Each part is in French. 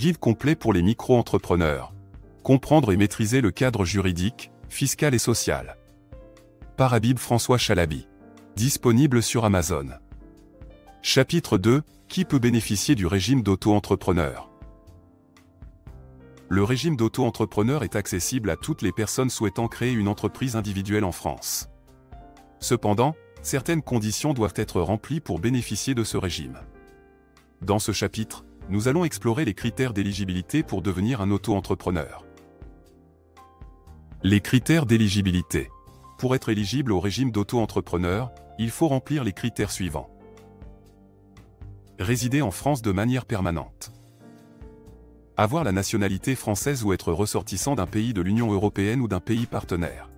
Guide complet pour les micro-entrepreneurs. Comprendre et maîtriser le cadre juridique, fiscal et social. Par Habib François Chalabi. Disponible sur Amazon. Chapitre 2. Qui peut bénéficier du régime d'auto-entrepreneur? Le régime d'auto-entrepreneur est accessible à toutes les personnes souhaitant créer une entreprise individuelle en France. Cependant, certaines conditions doivent être remplies pour bénéficier de ce régime. Dans ce chapitre, nous allons explorer les critères d'éligibilité pour devenir un auto-entrepreneur. Les critères d'éligibilité. Pour être éligible au régime d'auto-entrepreneur, il faut remplir les critères suivants. Résider en France de manière permanente. Avoir la nationalité française ou être ressortissant d'un pays de l'Union européenne ou d'un pays partenaire.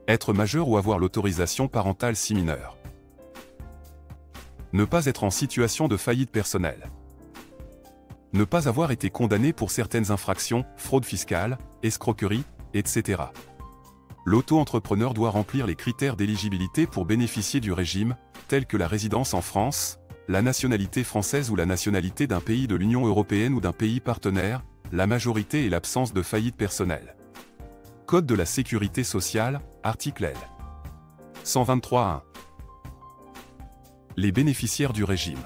Être majeur ou avoir l'autorisation parentale si mineur. Ne pas être en situation de faillite personnelle. Ne pas avoir été condamné pour certaines infractions, fraude fiscale, escroquerie, etc. L'auto-entrepreneur doit remplir les critères d'éligibilité pour bénéficier du régime, tels que la résidence en France, la nationalité française ou la nationalité d'un pays de l'Union européenne ou d'un pays partenaire, la majorité et l'absence de faillite personnelle. Code de la sécurité sociale, article L. 123.1. Les bénéficiaires du régime.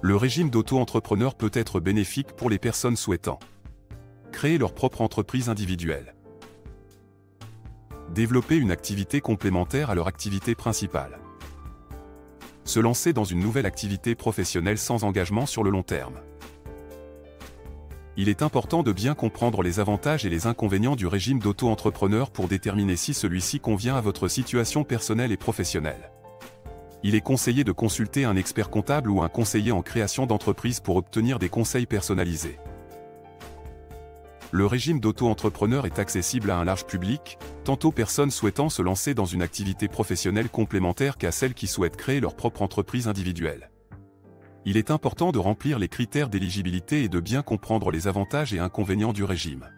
Le régime d'auto-entrepreneur peut être bénéfique pour les personnes souhaitant créer leur propre entreprise individuelle, développer une activité complémentaire à leur activité principale, se lancer dans une nouvelle activité professionnelle sans engagement sur le long terme. Il est important de bien comprendre les avantages et les inconvénients du régime d'auto-entrepreneur pour déterminer si celui-ci convient à votre situation personnelle et professionnelle. Il est conseillé de consulter un expert comptable ou un conseiller en création d'entreprise pour obtenir des conseils personnalisés. Le régime d'auto-entrepreneur est accessible à un large public, tant aux personnes souhaitant se lancer dans une activité professionnelle complémentaire qu'à celles qui souhaitent créer leur propre entreprise individuelle. Il est important de remplir les critères d'éligibilité et de bien comprendre les avantages et inconvénients du régime.